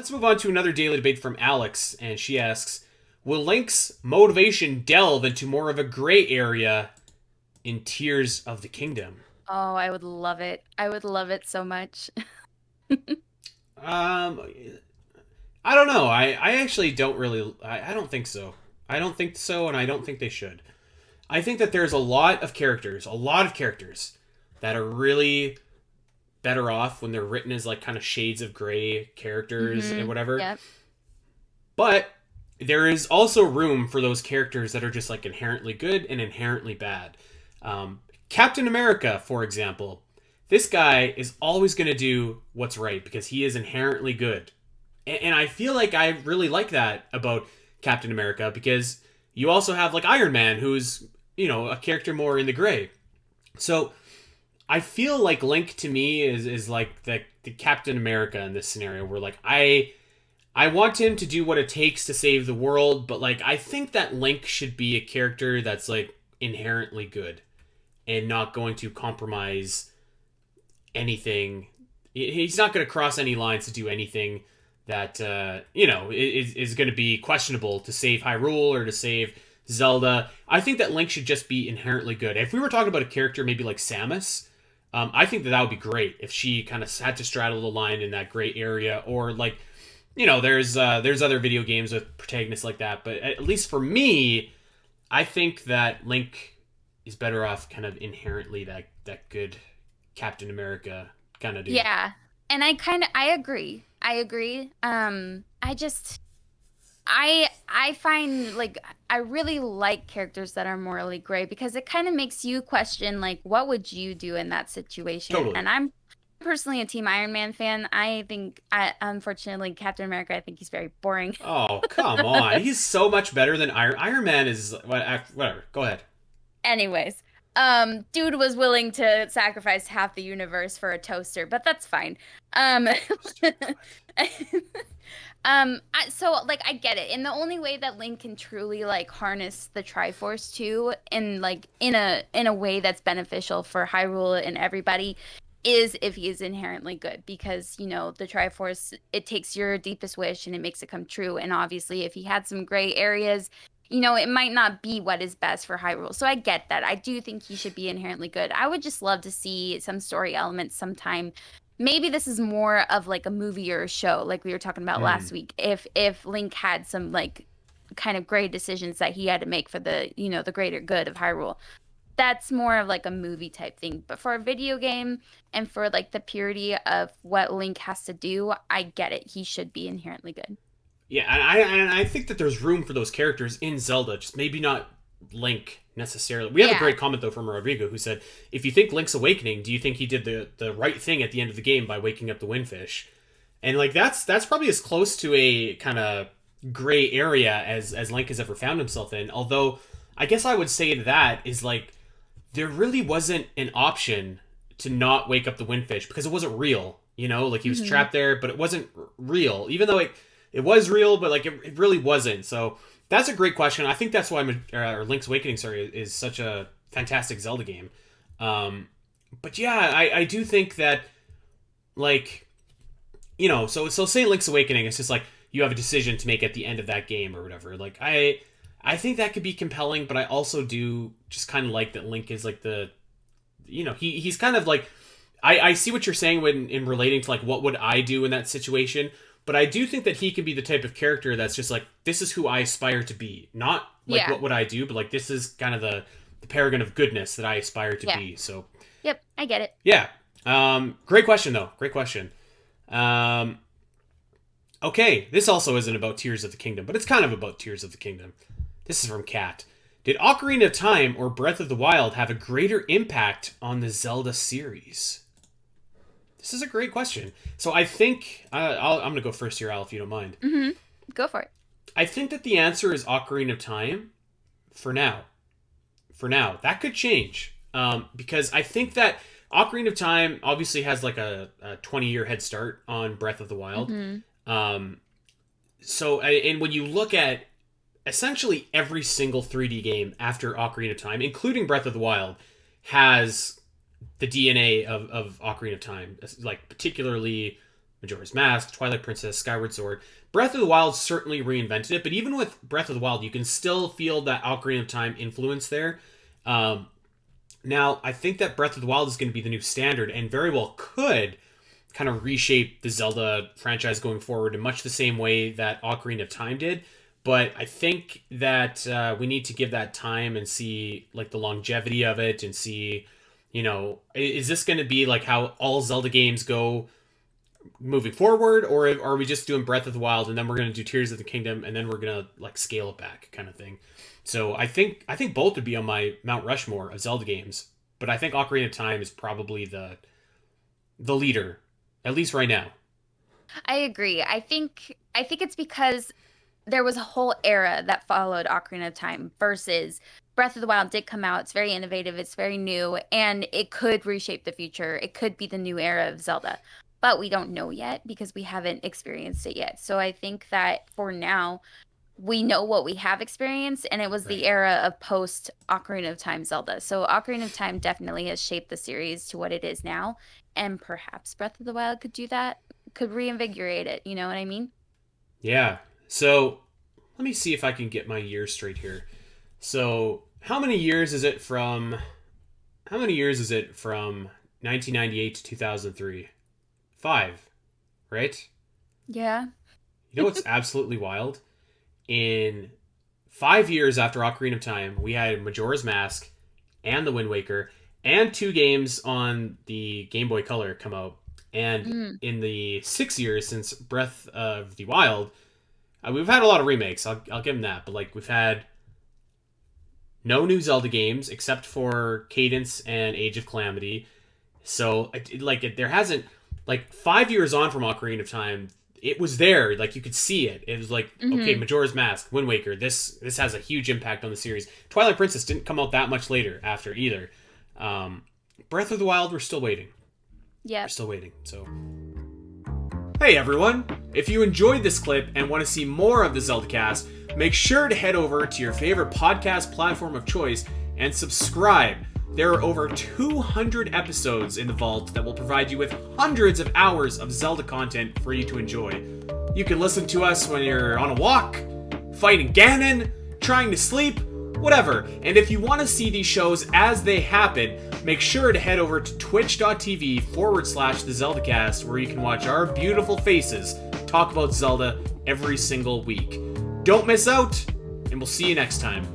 Let's move on to another daily debate from Alex, and she asks, will Link's motivation delve into more of a gray area in Tears of the Kingdom? Oh, I would love it. I would love it so much. Um, I don't know. I actually don't really. I don't think so. I don't think so, and I don't think they should. I think that there's a lot of characters that are really better off when they're written as like kind of shades of gray characters and whatever. Yep. But there is also room for those characters that are just like inherently good and inherently bad. Captain America, for example, this guy is always going to do what's right because he is inherently good. And I feel like I really like that about Captain America because you also have like Iron Man, who's, a character more in the gray. So I feel like Link to me is like the Captain America in this scenario where like I want him to do what it takes to save the world, but like I think that Link should be a character that's like inherently good and not going to compromise anything. He's not going to cross any lines to do anything that is going to be questionable to save Hyrule or to save Zelda. I think that Link should just be inherently good. If we were talking about a character maybe like Samus, I think that would be great if she kind of had to straddle the line in that gray area, or like, there's other video games with protagonists like that. But at least for me, I think that Link is better off kind of inherently that good Captain America kind of dude. Yeah. And I agree. I agree. I find like I really like characters that are morally gray because it kind of makes you question like what would you do in that situation? Totally. And I'm personally a Team Iron Man fan. I think unfortunately Captain America, I think he's very boring. Oh, come on. He's so much better than Iron Man is whatever. Go ahead. Anyways, dude was willing to sacrifice half the universe for a toaster, but that's fine. Um, so like I get it. And the only way that Link can truly like harness the Triforce too, and like in a way that's beneficial for Hyrule and everybody, is if he is inherently good because the Triforce, it takes your deepest wish and it makes it come true. And obviously if he had some gray areas, it might not be what is best for Hyrule. So I get that. I do think he should be inherently good. I would just love to see some story elements sometime. Maybe this is more of like a movie or a show, like we were talking about Hmm. last week. If Link had some like kind of great decisions that he had to make for the greater good of Hyrule. That's more of like a movie type thing. But for a video game and for like the purity of what Link has to do, I get it. He should be inherently good. Yeah, and I think that there's room for those characters in Zelda, just maybe not Link necessarily. We have a Yeah. great comment though from Rodrigo who said, "If you think Link's Awakening, do you think he did the right thing at the end of the game by waking up the Windfish?" And like that's probably as close to a kind of gray area as Link has ever found himself in. Although I guess I would say that is like there really wasn't an option to not wake up the Windfish because it wasn't real. Like he was Hmm. trapped there, but it wasn't real. Even though it was real, but like it really wasn't. So that's a great question. I think that's why or Link's Awakening, sorry, is such a fantastic Zelda game. Um, but yeah, I do think that like so say Link's Awakening, it's just like you have a decision to make at the end of that game or whatever. Like I think that could be compelling, but I also do just kind of like that Link is like he's kind of like I see what you're saying when in relating to like what would I do in that situation, but I do think that he can be the type of character that's just like this is who I aspire to be, not like Yeah. what would I do, but like this is kind of the paragon of goodness that I aspire to Yeah. be. So Yep. I get it. yeah, great question though, great question. Um, okay, this also isn't about Tears of the Kingdom, but it's kind of about Tears of the Kingdom. This is from Kat. Did Ocarina of Time or Breath of the Wild have a greater impact on the Zelda series? This is a great question. So I think I'm going to go first here, Al, if you don't mind. Hmm. Go for it. I think that the answer is Ocarina of Time for now. For now, that could change because I think that Ocarina of Time obviously has like a 20-year head start on Breath of the Wild. Hmm. Um, and when you look at essentially every single 3D game after Ocarina of Time, including Breath of the Wild, has the DNA of Ocarina of Time, like particularly Majora's Mask, Twilight Princess, Skyward Sword. Breath of the Wild certainly reinvented it, but even with Breath of the Wild, you can still feel that Ocarina of Time influence there. Now, I think that Breath of the Wild is going to be the new standard and very well could kind of reshape the Zelda franchise going forward in much the same way that Ocarina of Time did. But I think that we need to give that time and see like the longevity of it and see, is this going to be like how all Zelda games go moving forward, or are we just doing Breath of the Wild and then we're going to do Tears of the Kingdom and then we're going to like scale it back kind of thing? So I think both would be on my Mount Rushmore of Zelda games, but I think Ocarina of Time is probably the leader, at least right now. I agree. I think it's because there was a whole era that followed Ocarina of Time versus Breath of the Wild did come out. It's very innovative. It's very new, and it could reshape the future. It could be the new era of Zelda, but we don't know yet because we haven't experienced it yet. So I think that for now, we know what we have experienced, and it was the era of post Ocarina of Time Zelda. So Ocarina of Time definitely has shaped the series to what it is now, and perhaps Breath of the Wild could do that, could reinvigorate it. You know what I mean? Yeah. So let me see if I can get my years straight here. So how many years is it from 1998 to 2003? 5, right? Yeah. You know what's absolutely wild? In 5 years after Ocarina of Time, we had Majora's Mask and The Wind Waker and 2 games on the Game Boy Color come out. And in the 6 years since Breath of the Wild, we've had a lot of remakes. I'll give them that. But like we've had no new Zelda games except for Cadence and Age of Calamity. So there hasn't, like 5 years on from Ocarina of Time, it was there. Like you could see it. It was like, okay, Majora's Mask, Wind Waker. This has a huge impact on the series. Twilight Princess didn't come out that much later after either. Breath of the Wild, we're still waiting. Yeah. We're still waiting. So, hey everyone! If you enjoyed this clip and want to see more of the Zelda Cast, make sure to head over to your favorite podcast platform of choice and subscribe. There are over 200 episodes in the vault that will provide you with hundreds of hours of Zelda content for you to enjoy. You can listen to us when you're on a walk, fighting Ganon, trying to sleep, whatever. And if you want to see these shows as they happen, make sure to head over to twitch.tv/the Zelda Cast, where you can watch our beautiful faces talk about Zelda every single week. Don't miss out, and we'll see you next time.